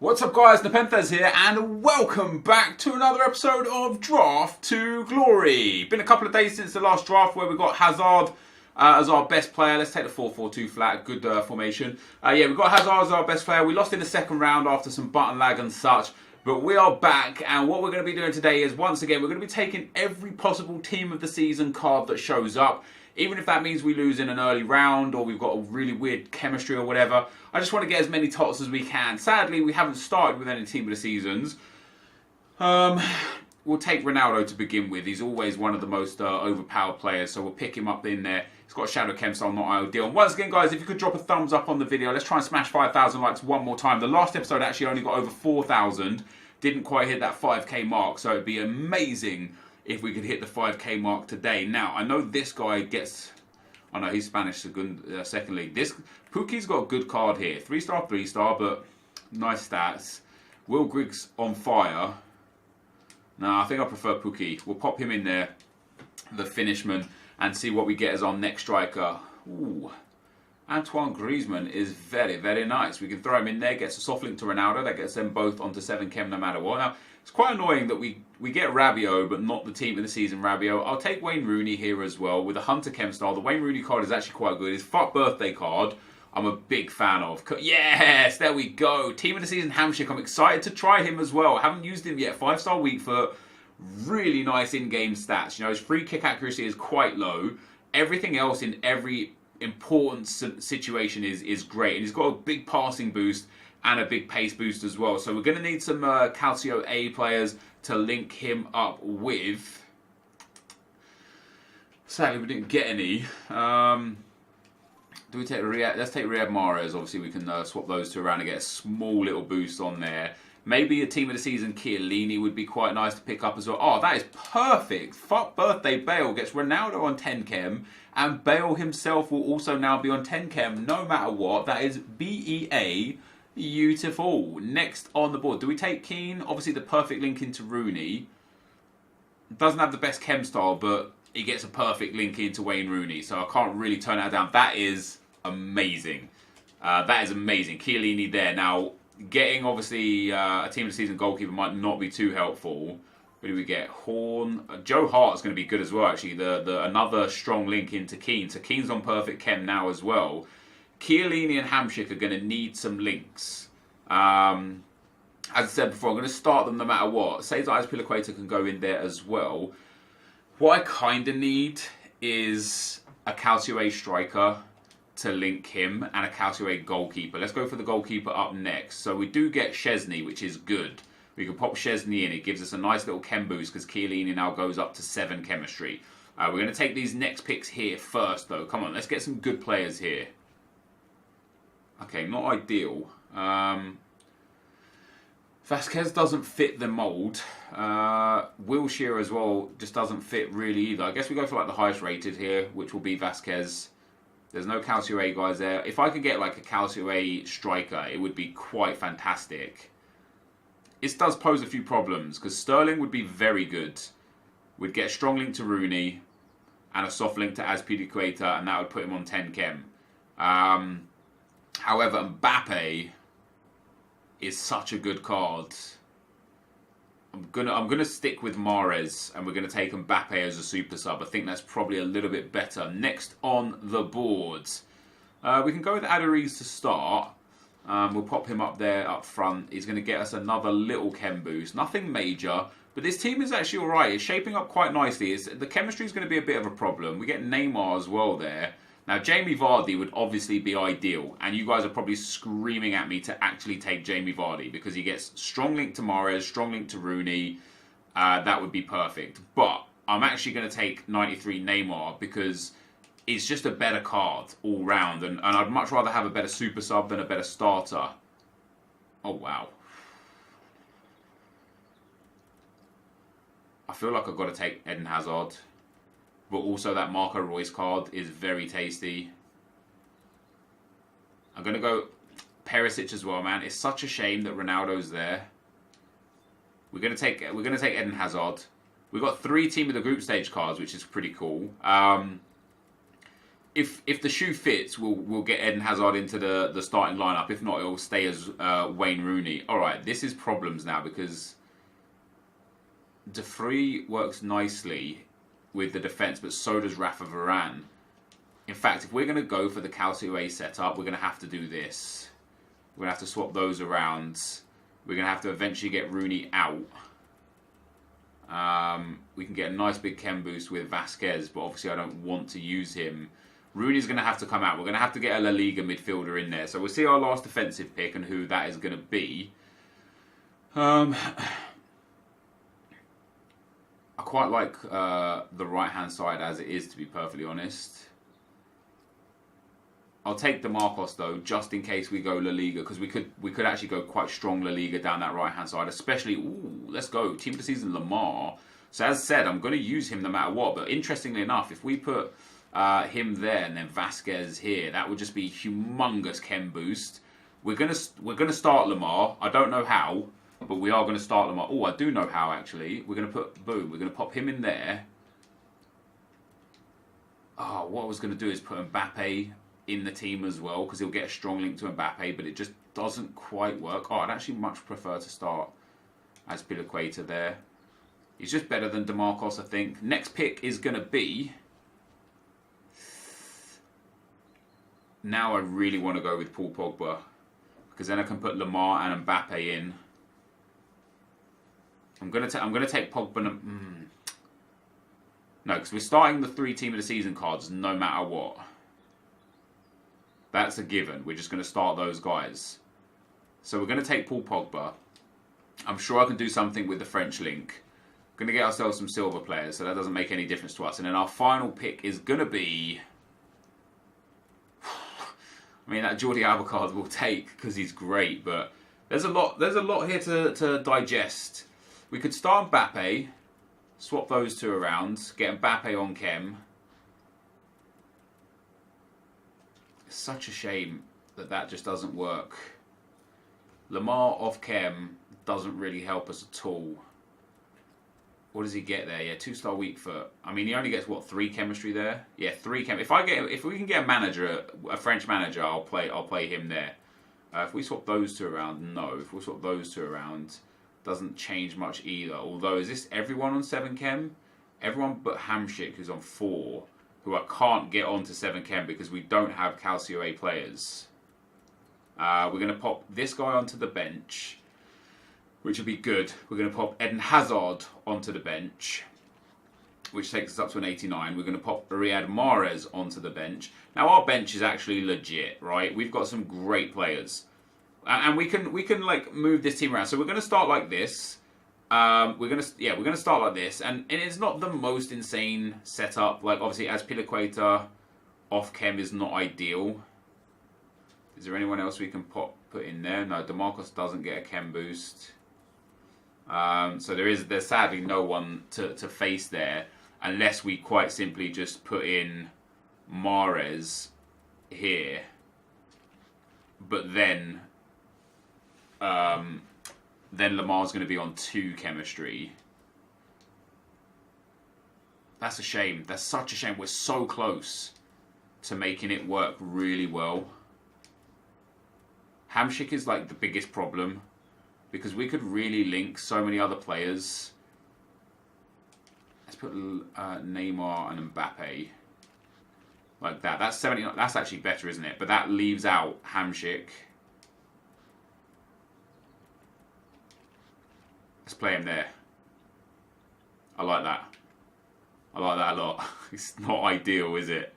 What's up guys, NepentheZ here and welcome back to another episode of Draft to Glory. Been a couple of days since the last draft where we got Hazard as our best player. Let's take the 4-4-2 flat, good formation. Yeah, we got Hazard as our best player. We lost in the second round after some button lag and such. But we are back, and what we're going to be doing today is, once again, we're going to be taking every possible team of the season card that shows up. Even if that means we lose in an early round, or we've got a really weird chemistry or whatever. I just want to get as many Tots as we can. Sadly, we haven't started with any team of the seasons. We'll take Ronaldo to begin with. He's always one of the most overpowered players, so we'll pick him up in there. He's got a shadow chem style, not ideal. And once again, guys, if you could drop a thumbs up on the video, let's try and smash 5,000 likes one more time. The last episode actually only got over 4,000. Didn't quite hit that 5k mark, so it'd be amazing if we could hit the 5k mark today. Now, I know this guy gets... I know he's Spanish second league. This Pukki's got a good card here. 3-star, 3-star, but nice stats. Will Griggs on fire. No, I think I prefer Pukki. We'll pop him in there, the finishman, and see what we get as our next striker. Ooh. Antoine Griezmann is very, very nice. We can throw him in there, gets a soft link to Ronaldo. That gets them both onto 7 chem no matter what. Now, it's quite annoying that we get Rabiot, but not the team of the season Rabiot. I'll take Wayne Rooney here as well with a Hunter Chem style. The Wayne Rooney card is actually quite good. His fuck birthday card, I'm a big fan of. Yes, there we go. Team of the season Hamshik. I'm excited to try him as well. I haven't used him yet. 5-star weak foot. Really nice in-game stats. You know, his free kick accuracy is quite low. Everything else in every important situation is great. And he's got a big passing boost and a big pace boost as well. So we're going to need some Calcio A players to link him up with. Sadly, we didn't get any. Do we take Riyad? Let's take Riyad Mahrez. Obviously, we can swap those two around and get a small little boost on there. Maybe a team of the season Chiellini would be quite nice to pick up as well. Oh, that is perfect. Fuck birthday Bale gets Ronaldo on 10 chem. And Bale himself will also now be on 10 chem no matter what. That is BEA. Beautiful. Next on the board. Do we take Keane? Obviously the perfect link into Rooney. Doesn't have the best chem style, but he gets a perfect link into Wayne Rooney. So I can't really turn that down. That is amazing. That is amazing. Chiellini there. Now, getting obviously a team of the season goalkeeper might not be too helpful. Who do we get? Horn. Joe Hart's going to be good as well, actually. Another strong link into Keane. So Keane's on perfect chem now as well. Chiellini and Hamshik are going to need some links. As I said before, I'm going to start them no matter what. Cesar Azpilicueta can go in there as well. What I kind of need is a Calcio A striker to link him and a Calcio A goalkeeper. Let's go for the goalkeeper up next. So we do get Szczesny, which is good. We can pop Szczesny in. It gives us a nice little chem boost because Chiellini now goes up to 7 chemistry. We're going to take these next picks here first, though. Come on, let's get some good players here. Okay, not ideal. Vasquez doesn't fit the mould. Wilshere as well just doesn't fit really either. I guess we go for like the highest rated here, which will be Vasquez. There's no Calcio A guys there. If I could get like a Calcio A striker, it would be quite fantastic. This does pose a few problems because Sterling would be very good. We'd get a strong link to Rooney and a soft link to Azpilicueta, and that would put him on 10 chem. However, Mbappe is such a good card. I'm gonna stick with Mahrez, and we're gonna take Mbappe as a super sub. I think that's probably a little bit better. Next on the board, we can go with Enquiries to start. We'll pop him up there up front. He's going to get us another little chem boost. Nothing major, but this team is actually all right. It's shaping up quite nicely. The chemistry is going to be a bit of a problem. We get Neymar as well there. Now, Jamie Vardy would obviously be ideal, and you guys are probably screaming at me to actually take Jamie Vardy because he gets strong link to Mahrez, strong link to Rooney. That would be perfect. But I'm actually going to take 93 Neymar because it's just a better card all round, and I'd much rather have a better super sub than a better starter. Oh, wow. I feel like I've got to take Eden Hazard. But also that Marco Reus card is very tasty. I'm going to go Perisic as well, man. It's such a shame that Ronaldo's there. We're going to take Eden Hazard. We've got 3 team of the group stage cards, which is pretty cool. if the shoe fits, we'll get Eden Hazard into the starting lineup. If not, it'll stay as Wayne Rooney. All right, this is problems now because De Vrij works nicely with the defence, but so does Rafa Varane. In fact, if we're going to go for the Calcio setup, we're going to have to do this. We're going to have to swap those around. We're going to have to eventually get Rooney out. We can get a nice big chem boost with Vasquez, but obviously I don't want to use him. Rooney's going to have to come out. We're going to have to get a La Liga midfielder in there. So we'll see our last defensive pick and who that is going to be. I quite like the right-hand side as it is, to be perfectly honest. I'll take DeMarcos though, just in case we go La Liga, because we could actually go quite strong La Liga down that right-hand side, especially, let's go, Team of the Season Lamar. So as said, I'm going to use him no matter what, but interestingly enough, if we put him there and then Vasquez here, that would just be humongous chem boost. We're gonna start Lamar. I don't know how, but we are going to start Lamar. Oh, I do know how actually. We're going to we're going to pop him in there. Oh, what I was going to do is put Mbappe in the team as well, because he'll get a strong link to Mbappe, but it just doesn't quite work. Oh, I'd actually much prefer to start Azpilicueta there. He's just better than DeMarcos, I think. Next pick is going to be... Now I really want to go with Paul Pogba, because then I can put Lamar and Mbappe in. I'm going to take Pogba... No, because we're starting the 3 Team of the Season cards no matter what. That's a given. We're just going to start those guys. So we're going to take Paul Pogba. I'm sure I can do something with the French link. We're going to get ourselves some silver players, so that doesn't make any difference to us. And then our final pick is going to be... I mean, that Jordi Alba card we'll take because he's great, but there's a lot here to digest. We could start Mbappe, swap those two around, get Mbappe on chem. It's such a shame that just doesn't work. Lamar off chem doesn't really help us at all. What does he get there? Yeah, 2-star weak foot. I mean, he only gets what, 3 chemistry there? Yeah, 3 chem. If we can get a manager, a French manager, I'll play him there. If we swap those two around, no. If we swap those two around, doesn't change much either. Although, is this everyone on 7 chem? Everyone but Hamsik, who's on 4, who I can't get onto 7 chem because we don't have Calcio A players. We're going to pop this guy onto the bench, which will be good. We're going to pop Eden Hazard onto the bench, which takes us up to an 89. We're going to pop Riyad Mahrez onto the bench. Now our bench is actually legit, right? We've got some great players, and we can like move this team around. So we're going to start like this. We're going to start like this, and it's not the most insane setup. Like obviously, Azpilicueta off chem is not ideal. Is there anyone else we can put in there? No, DeMarcos doesn't get a chem boost. So there's sadly no one to face there, unless we quite simply just put in Mahrez here. But then Lamar's going to be on 2 chemistry. That's a shame. That's such a shame. We're so close to making it work really well. Hamsik is like the biggest problem, because we could really link so many other players. Let's put Neymar and Mbappe like that. That's 70. That's actually better, isn't it? But that leaves out Hamsik. Let's play him there. I like that. I like that a lot. It's not ideal, is it?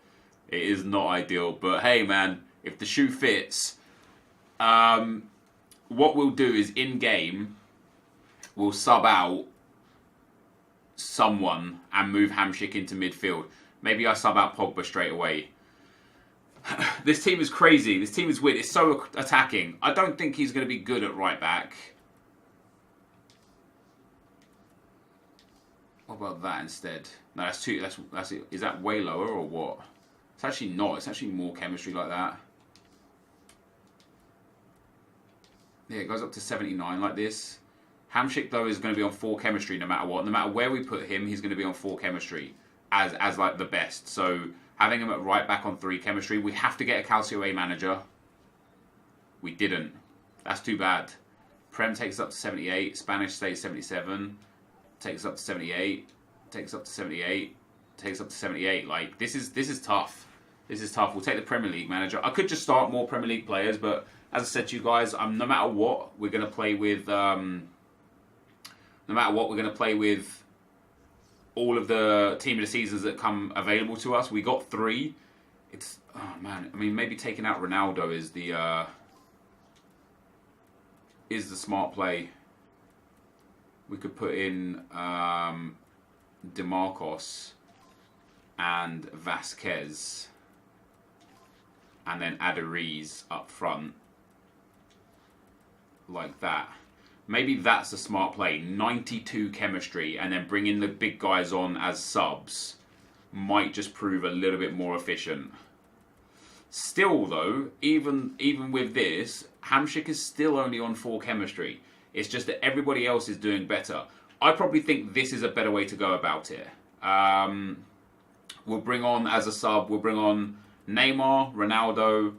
It is not ideal. But hey, man, if the shoe fits... what we'll do is in-game, we'll sub out someone and move Hamsik into midfield. Maybe I sub out Pogba straight away. This team is crazy. This team is weird. It's so attacking. I don't think he's going to be good at right back. What about that instead? No, that's too... That's it. Is that way lower or what? It's actually not. It's actually more chemistry like that. Yeah, it goes up to 79 like this. Hamsik, though, is going to be on 4 chemistry no matter what. No matter where we put him, he's going to be on 4 chemistry as like the best. So Having him at right back on 3 chemistry. We have to get a Calcio A manager. We didn't. That's too bad. Prem takes up to 78. Spanish stays 77. Takes up to 78. Takes up to 78. Takes up to 78. Like, this is tough. This is tough. We'll take the Premier League manager. I could just start more Premier League players, but as I said to you guys, no matter what, we're going to play with... no matter what, we're going to play with all of the team of the seasons that come available to us. We got 3. It's... Oh, man. I mean, maybe taking out Ronaldo is the smart play. We could put in DeMarcos and Vasquez, and then Aduriz up front, like that. Maybe that's a smart play. 92 chemistry, and then bring in the big guys on as subs might just prove a little bit more efficient. Still, though, even with this, Hamsik is still only on 4 chemistry. It's just that everybody else is doing better. I probably think this is a better way to go about it. We'll bring on, as a sub, we'll bring on Neymar, Ronaldo,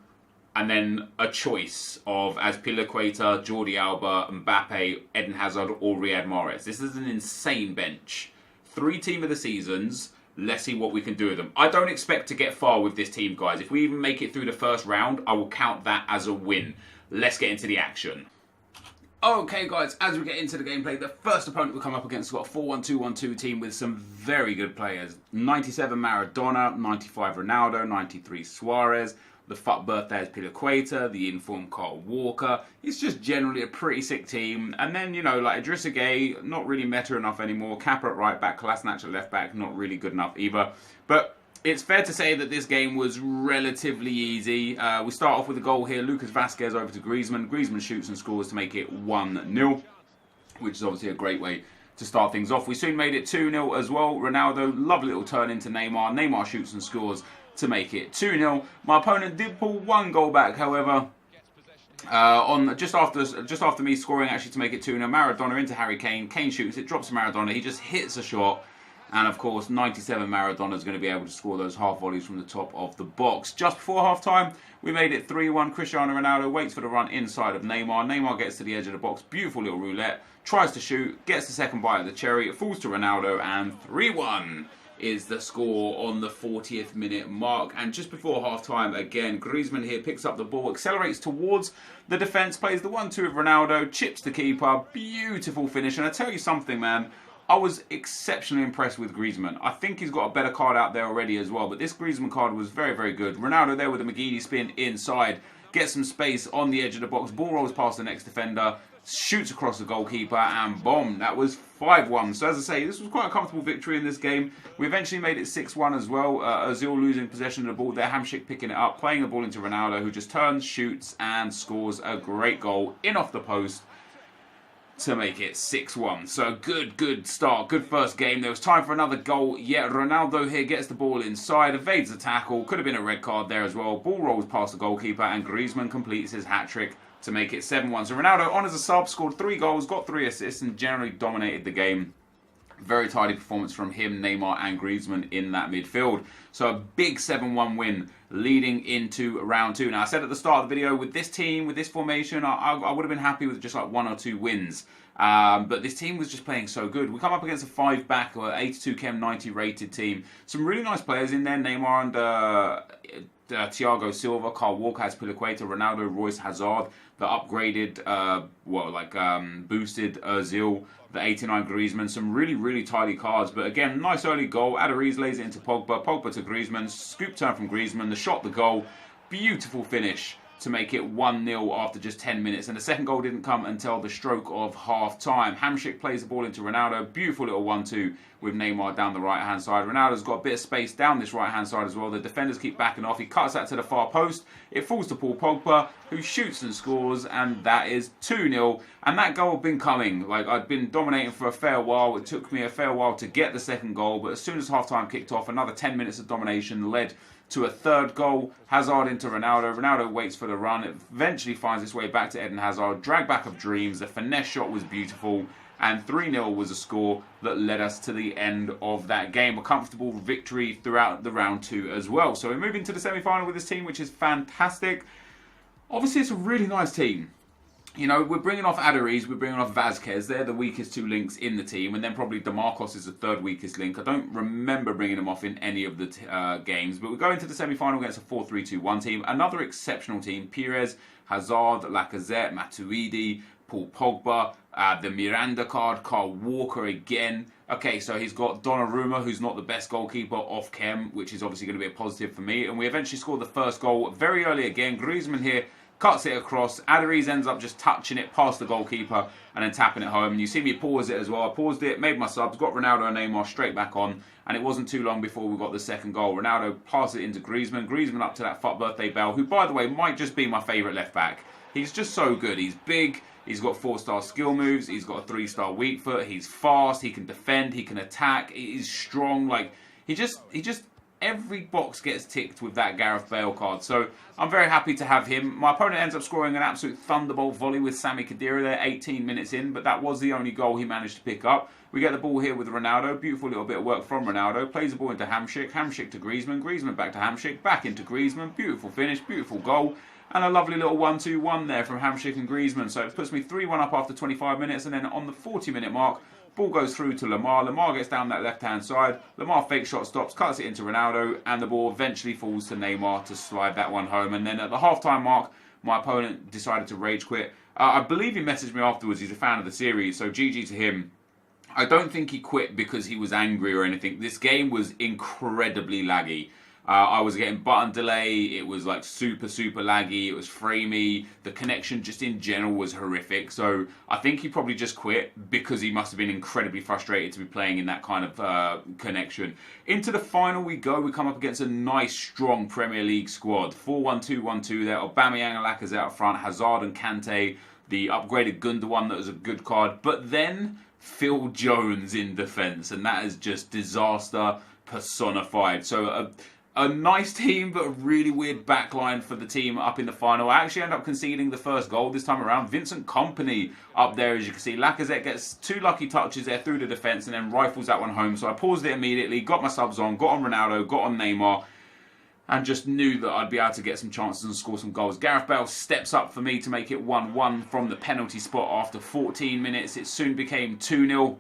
and then a choice of Azpilicueta, Jordi Alba, Mbappe, Eden Hazard, or Riyad Mahrez. This is an insane bench. 3 team of the seasons. Let's see what we can do with them. I don't expect to get far with this team, guys. If we even make it through the first round, I will count that as a win. Let's get into the action. Okay, guys, as we get into the gameplay, the first opponent we come up against has got a 4-1-2-1-2 team with some very good players. 97 Maradona, 95 Ronaldo, 93 Suarez, the fuck birthday is Piliqueta, the informed Carl Walker. It's just generally a pretty sick team. And then, you know, like Idrissa Gueye, not really meta enough anymore. Kappa at right back, Kolasinac at left back, not really good enough either. But it's fair to say that this game was relatively easy. We start off with a goal here. Lucas Vasquez over to Griezmann. Griezmann shoots and scores to make it 1-0, which is obviously a great way to start things off. We soon made it 2-0 as well. Ronaldo, lovely little turn into Neymar. Neymar shoots and scores to make it 2-0. My opponent did pull 1 goal back, however, on just after me scoring actually to make it 2-0. Maradona into Harry Kane. Kane shoots it, drops to Maradona. He just hits a shot. And of course, 97 Maradona is going to be able to score those half volleys from the top of the box. Just before half time, we made it 3-1. Cristiano Ronaldo waits for the run inside of Neymar. Neymar gets to the edge of the box. Beautiful little roulette. Tries to shoot. Gets the second bite of the cherry. It falls to Ronaldo. And 3-1 is the score on the 40th minute mark. And just before half time, again, Griezmann here picks up the ball. Accelerates towards the defence. Plays the 1-2 of Ronaldo. Chips the keeper. Beautiful finish. And I tell you something, man. I was exceptionally impressed with Griezmann. I think he's got a better card out there already as well, but this Griezmann card was very, very good. Ronaldo there with a McGeady spin inside, gets some space on the edge of the box, ball rolls past the next defender, shoots across the goalkeeper, and boom, that was 5-1. So as I say, this was quite a comfortable victory in this game. We eventually made it 6-1 as well. Ozil losing possession of the ball there, Hamsik picking it up, playing the ball into Ronaldo, who just turns, shoots, and scores a great goal in off the post to make it 6-1. So good start, good first game. There was time for another goal, yet Ronaldo here gets the ball inside, evades the tackle, could have been a red card there as well. Ball rolls past the goalkeeper and Griezmann completes his hat-trick to make it 7-1. So Ronaldo on as a sub, scored 3 goals, got 3 assists and generally dominated the game. Very tidy performance from him, Neymar and Griezmann in that midfield. So a big 7-1 win leading into round 2. Now I said at the start of the video, with this team, with this formation, I would have been happy with just like 1 or 2 wins. But this team was just playing so good. We come up against a 5-back or 82 chem 90 rated team. Some really nice players in there, Neymar and Thiago Silva, Carl Walker, Azpilicueta, Ronaldo, Royce, Hazard, the upgraded, boosted Ozil, the 89 Griezmann, some really tidy cards. But again, nice early goal. Aduriz lays it into Pogba, Pogba to Griezmann, scoop turn from Griezmann, the shot, the goal, beautiful finish to make it 1-0 after just 10 minutes. And the second goal didn't come until the stroke of half-time. Hamsik plays the ball into Ronaldo. Beautiful little 1-2 with Neymar down the right-hand side. Ronaldo's got a bit of space down this right-hand side as well. The defenders keep backing off. He cuts that to the far post. It falls to Paul Pogba, who shoots and scores, and that is 2-0. And that goal had been coming. Like, I'd been dominating for a fair while. It took me a fair while to get the second goal, but as soon as half-time kicked off, another 10 minutes of domination led to a third goal. Hazard into Ronaldo. Ronaldo waits for the run. It eventually finds its way back to Eden Hazard. Drag back of dreams. The finesse shot was beautiful. And 3-0 was a score that led us to the end of that game. A comfortable victory throughout the round 2 as well. So we're moving to the semi-final with this team, which is fantastic. Obviously, it's a really nice team. You know, we're bringing off Enquiries, we're bringing off Vazquez. They're the weakest 2 links in the team. And then probably DeMarcos is the 3rd weakest link. I don't remember bringing them off in any of the games. But we go into the semi-final against a 4-3-2-1 team. Another exceptional team. Pires, Hazard, Lacazette, Matuidi, Paul Pogba, the Miranda card, Carl Walker again. Okay, so he's got Donnarumma, who's not the best goalkeeper, off chem, which is obviously going to be a positive for me. And we eventually scored the first goal very early again. Griezmann here cuts it across. Enquiries ends up just touching it past the goalkeeper and then tapping it home. And you see me pause it as well. I paused it, made my subs, got Ronaldo and Neymar straight back on. And it wasn't too long before we got the second goal. Ronaldo passed it into Griezmann. Griezmann up to that fuck birthday Bell, who, by the way, might just be my favourite left back. He's just so good. He's big. He's got 4-star skill moves. He's got a 3-star weak foot. He's fast. He can defend. He can attack. He's strong. Like, he just every box gets ticked with that Gareth Bale card. So I'm very happy to have him. My opponent ends up scoring an absolute thunderbolt volley with Sami Khedira there 18 minutes in, but that was the only goal he managed to pick up. We get the ball here with Ronaldo. Beautiful little bit of work from Ronaldo. Plays the ball into Hamsik. Hamsik to Griezmann. Griezmann back to Hamsik. Back into Griezmann. Beautiful finish. Beautiful goal. And a lovely little 1-2-1 there from Hamsik and Griezmann. So it puts me 3-1 up after 25 minutes. And then on the 40-minute mark, ball goes through to Lamar. Lamar gets down that left-hand side. Lamar fake shot stops, cuts it into Ronaldo. And the ball eventually falls to Neymar to slide that one home. And then at the half-time mark, my opponent decided to rage quit. I believe he messaged me afterwards. He's a fan of the series. So GG to him. I don't think he quit because he was angry or anything. This game was incredibly laggy. I was getting button delay. It was like super laggy. It was framey. The connection just in general was horrific. So I think he probably just quit because he must have been incredibly frustrated to be playing in that kind of connection. Into the final we go. We come up against a nice, strong Premier League squad. 4-1-2-1-2 there. Aubameyang and Lacazette up front. Hazard and Kante. The upgraded Gundogan that was a good card. But then Phil Jones in defence. And that is just disaster personified. So a nice team, but a really weird backline for the team up in the final. I actually end up conceding the first goal this time around. Vincent Kompany up there, as you can see. Lacazette gets 2 lucky touches there through the defence and then rifles that one home. So I paused it immediately, got my subs on, got on Ronaldo, got on Neymar, and just knew that I'd be able to get some chances and score some goals. Gareth Bale steps up for me to make it 1-1 from the penalty spot after 14 minutes. It soon became 2-0.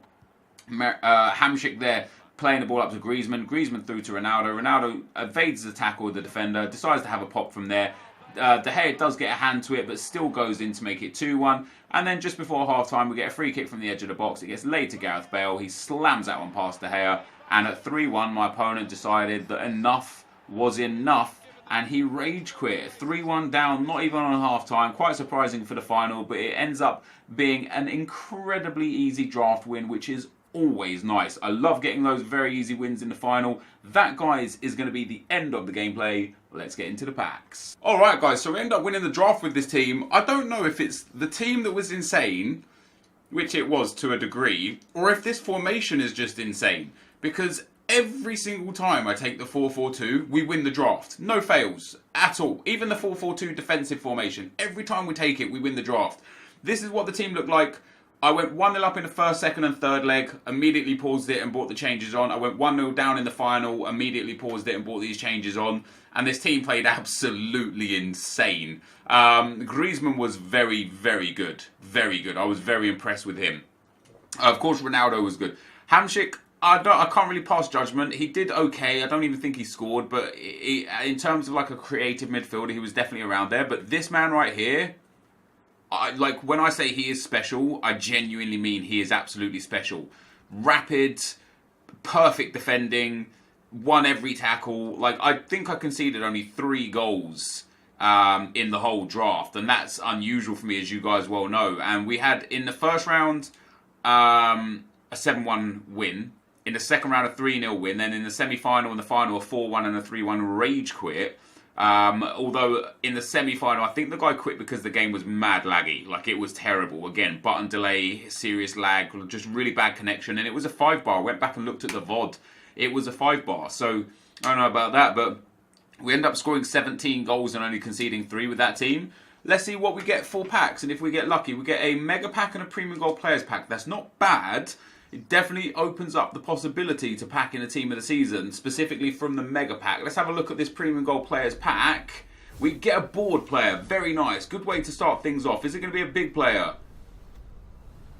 Hamsik there, playing the ball up to Griezmann. Griezmann through to Ronaldo. Ronaldo evades the tackle with the defender. Decides to have a pop from there. De Gea does get a hand to it, but still goes in to make it 2-1. And then just before half-time, we get a free kick from the edge of the box. It gets laid to Gareth Bale. He slams that one past De Gea. And at 3-1, my opponent decided that enough was enough. And he rage quit. 3-1 down, not even on half-time. Quite surprising for the final, but it ends up being an incredibly easy draft win, which is always nice. I love getting those very easy wins in the final. That, guys, is going to be the end of the gameplay. Let's get into the packs. Alright, guys, so we end up winning the draft with this team. I don't know if it's the team that was insane, which it was to a degree, or if this formation is just insane. Because every single time I take the 4-4-2, we win the draft. No fails at all. Even the 4-4-2 defensive formation. Every time we take it, we win the draft. This is what the team looked like. I went 1-0 up in the first, second and third leg, immediately paused it and brought the changes on. I went 1-0 down in the final, immediately paused it and brought these changes on. And this team played absolutely insane. Griezmann was very, very good. Very good. I was very impressed with him. Of course, Ronaldo was good. Hamsik, I can't really pass judgment. He did okay. I don't even think he scored. But in terms of like a creative midfielder, he was definitely around there. But this man right here, like when I say he is special, I genuinely mean he is absolutely special. Rapid, perfect defending, won every tackle. Like I think I conceded only 3 goals in the whole draft, and that's unusual for me, as you guys well know. And we had in the first round a 7-1 win, in the second round a 3-0 win, then in the semi-final and the final a 4-1 and a 3-1 rage quit. Although in the semi-final, I think the guy quit because the game was mad laggy. Like, it was terrible. Again, button delay, serious lag, just really bad connection. And it was a 5-bar. I went back and looked at the VOD. It was a 5-bar. So, I don't know about that, but We end up scoring 17 goals and only conceding 3 with that team. Let's see what we get for packs, and if we get lucky, we get a mega pack and a premium gold players pack. That's not bad. It definitely opens up the possibility to pack in a team of the season, specifically from the mega pack. Let's have a look at this premium gold players pack. We get a board player. Very nice. Good way to start things off. Is it going to be a big player?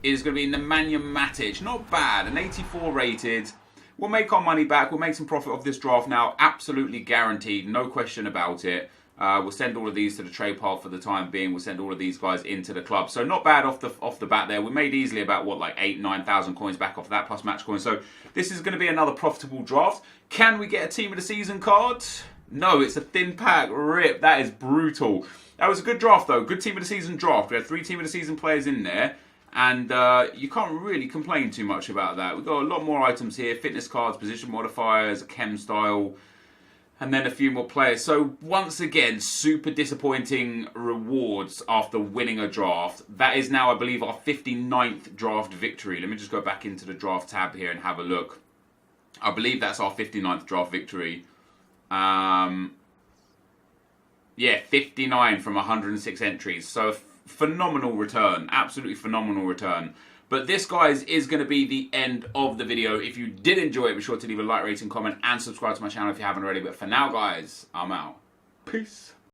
It is going to be Nemanja Matic. Not bad. An 84 rated. We'll make our money back. We'll make some profit off this draft now. Absolutely guaranteed. No question about it. We'll send all of these to the trade pile for the time being. We'll send all of these guys into the club. So not bad off the bat there. We made easily about, what, like 8,000-9,000 coins back off of that, plus match coins. So this is going to be another profitable draft. Can we get a team of the season card? No, it's a thin pack. Rip. That is brutal. That was a good draft, though. Good team of the season draft. We had 3 team of the season players in there. And you can't really complain too much about that. We've got a lot more items here. Fitness cards, position modifiers, a chem style, and then a few more players. So once again, super disappointing rewards after winning a draft. That is now, I believe, our 59th draft victory. Let me just go back into the draft tab here and have a look. I believe that's our 59th draft victory. Yeah, 59 from 106 entries. So phenomenal return. Absolutely phenomenal return. But this, guys, is going to be the end of the video. If you did enjoy it, be sure to leave a like, rating, comment, and subscribe to my channel if you haven't already. But for now, guys, I'm out. Peace.